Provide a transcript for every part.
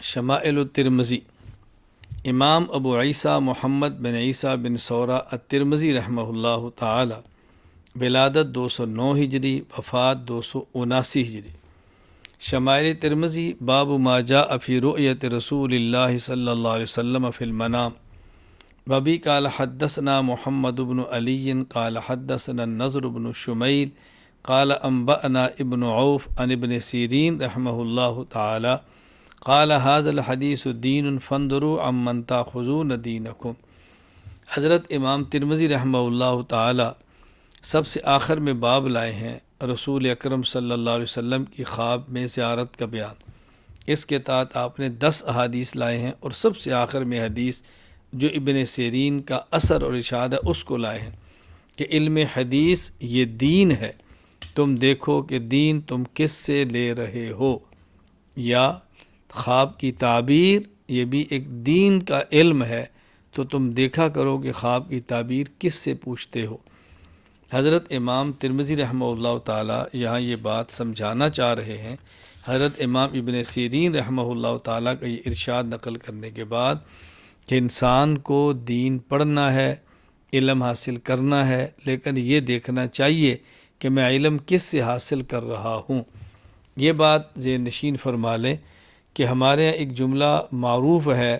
شمائل الترمذی امام ابو عیسیٰ محمد بن عیسیٰ بن سورہ الترمذی رحمہ اللہ تعالی، ولادت 209 ہجری، وفات 279 ہجری۔ شمائل ترمذی باب ما جاء فی رؤیت رسول اللہ صلی اللہ علیہ وسلم فی المنام۔ وبی قال حدثنا محمد بن علی قال حدثنا النضر بن شمیل قال انبأنا ابن عوف عن ابن سیرین رحمہ اللہ تعالی قال هذا الحدیث دین فانظروا عمن تاخذون دینکم۔ حضرت امام ترمذی رحمہ اللہ تعالی سب سے آخر میں باب لائے ہیں رسول اکرم صلی اللہ علیہ وسلم کی خواب میں زیارت کا بیان۔ اس کے تحت آپ نے 10 احادیث لائے ہیں، اور سب سے آخر میں حدیث جو ابن سیرین کا اثر اور ارشاد ہے اس کو لائے ہیں کہ علم حدیث یہ دین ہے، تم دیکھو کہ دین تم کس سے لے رہے ہو، یا خواب کی تعبیر یہ بھی ایک دین کا علم ہے، تو تم دیکھا کرو کہ خواب کی تعبیر کس سے پوچھتے ہو۔ حضرت امام ترمذی رحمہ اللہ تعالی یہاں یہ بات سمجھانا چاہ رہے ہیں، حضرت امام ابن سیرین رحمہ اللہ تعالی کا یہ ارشاد نقل کرنے کے بعد کہ انسان کو دین پڑھنا ہے، علم حاصل کرنا ہے، لیکن یہ دیکھنا چاہیے کہ میں علم کس سے حاصل کر رہا ہوں۔ یہ بات ذہن نشین فرما لیں کہ ہمارے یہاں ایک جملہ معروف ہے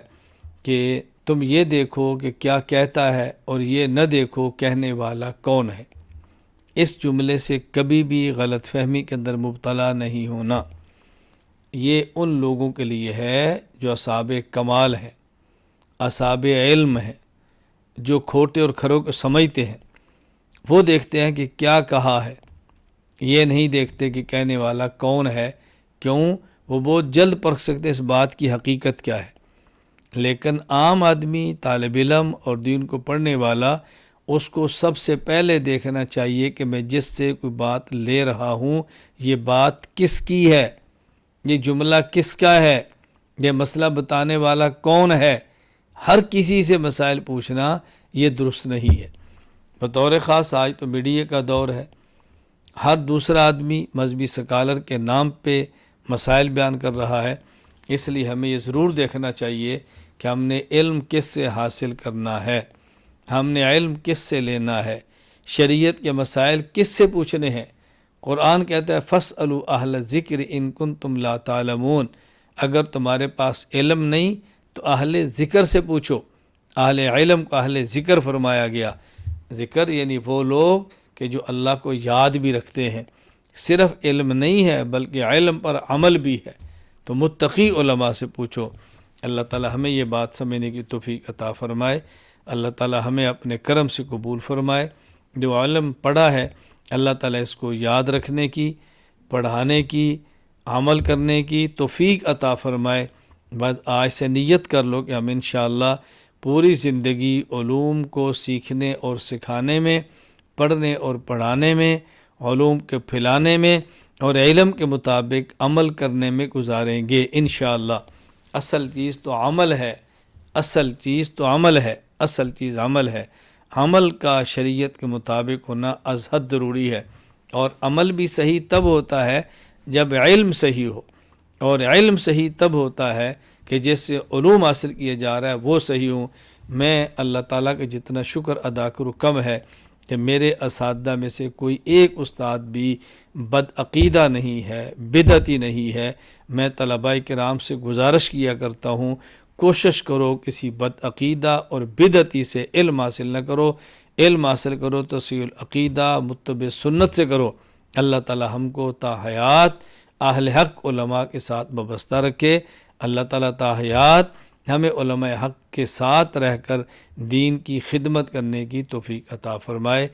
کہ تم یہ دیکھو کہ کیا کہتا ہے اور یہ نہ دیکھو کہنے والا کون ہے۔ اس جملے سے کبھی بھی غلط فہمی کے اندر مبتلا نہیں ہونا۔ یہ ان لوگوں کے لیے ہے جو اصحاب کمال ہیں، اصحاب علم ہیں، جو کھوٹے اور کھروں کو سمجھتے ہیں۔ وہ دیکھتے ہیں کہ کیا کہا ہے، یہ نہیں دیکھتے کہ کہنے والا کون ہے۔ کیوں؟ وہ بہت جلد پرکھ سکتے اس بات کی حقیقت کیا ہے، لیکن عام آدمی، طالب علم اور دین کو پڑھنے والا، اس کو سب سے پہلے دیکھنا چاہیے کہ میں جس سے کوئی بات لے رہا ہوں یہ بات کس کی ہے، یہ جملہ کس کا ہے، یہ مسئلہ بتانے والا کون ہے۔ ہر کسی سے مسائل پوچھنا یہ درست نہیں ہے۔ بطور خاص آج تو میڈیا کا دور ہے، ہر دوسرا آدمی مذہبی سکالر کے نام پہ مسائل بیان کر رہا ہے۔ اس لیے ہمیں یہ ضرور دیکھنا چاہیے کہ ہم نے علم کس سے حاصل کرنا ہے، ہم نے علم کس سے لینا ہے، شریعت کے مسائل کس سے پوچھنے ہیں۔ قرآن کہتا ہے فَاسْأَلُوا أَهْلَ الذِّكْرِ إِن كُنتُمْ لَا تَعْلَمُونَ، اگر تمہارے پاس علم نہیں تو اہل ذکر سے پوچھو۔ اہل علم کو اہل ذکر فرمایا گیا۔ ذکر یعنی وہ لوگ کہ جو اللہ کو یاد بھی رکھتے ہیں۔ صرف علم نہیں ہے بلکہ علم پر عمل بھی ہے، تو متقی علماء سے پوچھو۔ اللہ تعالی ہمیں یہ بات سمجھنے کی توفیق عطا فرمائے۔ اللہ تعالی ہمیں اپنے کرم سے قبول فرمائے۔ جو علم پڑھا ہے اللہ تعالی اس کو یاد رکھنے کی، پڑھانے کی، عمل کرنے کی توفیق عطا فرمائے۔ بس آج سے نیت کر لو کہ ہم انشاءاللہ پوری زندگی علوم کو سیکھنے اور سکھانے میں، پڑھنے اور پڑھانے میں، علوم کے پھیلانے میں اور علم کے مطابق عمل کرنے میں گزاریں گے انشاءاللہ۔ اصل چیز تو عمل ہے، اصل چیز تو عمل ہے، اصل چیز عمل ہے۔ عمل کا شریعت کے مطابق ہونا از حد ضروری ہے، اور عمل بھی صحیح تب ہوتا ہے جب علم صحیح ہو، اور علم صحیح تب ہوتا ہے کہ جس سے علوم حاصل کیا جا رہا ہے وہ صحیح ہوں۔ میں اللہ تعالیٰ کا جتنا شکر ادا کروں کم ہے کہ میرے اساتذہ میں سے کوئی ایک استاد بھی بدعقیدہ نہیں ہے، بدعتی نہیں ہے۔ میں طلباء کرام سے گزارش کیا کرتا ہوں کوشش کرو کسی بدعقیدہ اور بدعتی سے علم حاصل نہ کرو، علم حاصل کرو تو صحیح العقیدہ متبع سنت سے کرو۔ اللہ تعالی ہم کو تا حیات اہل حق علماء کے ساتھ وابستہ رکھے۔ اللہ تعالیٰ تا حیات ہمیں علماء حق کے ساتھ رہ کر دین کی خدمت کرنے کی توفیق عطا فرمائے۔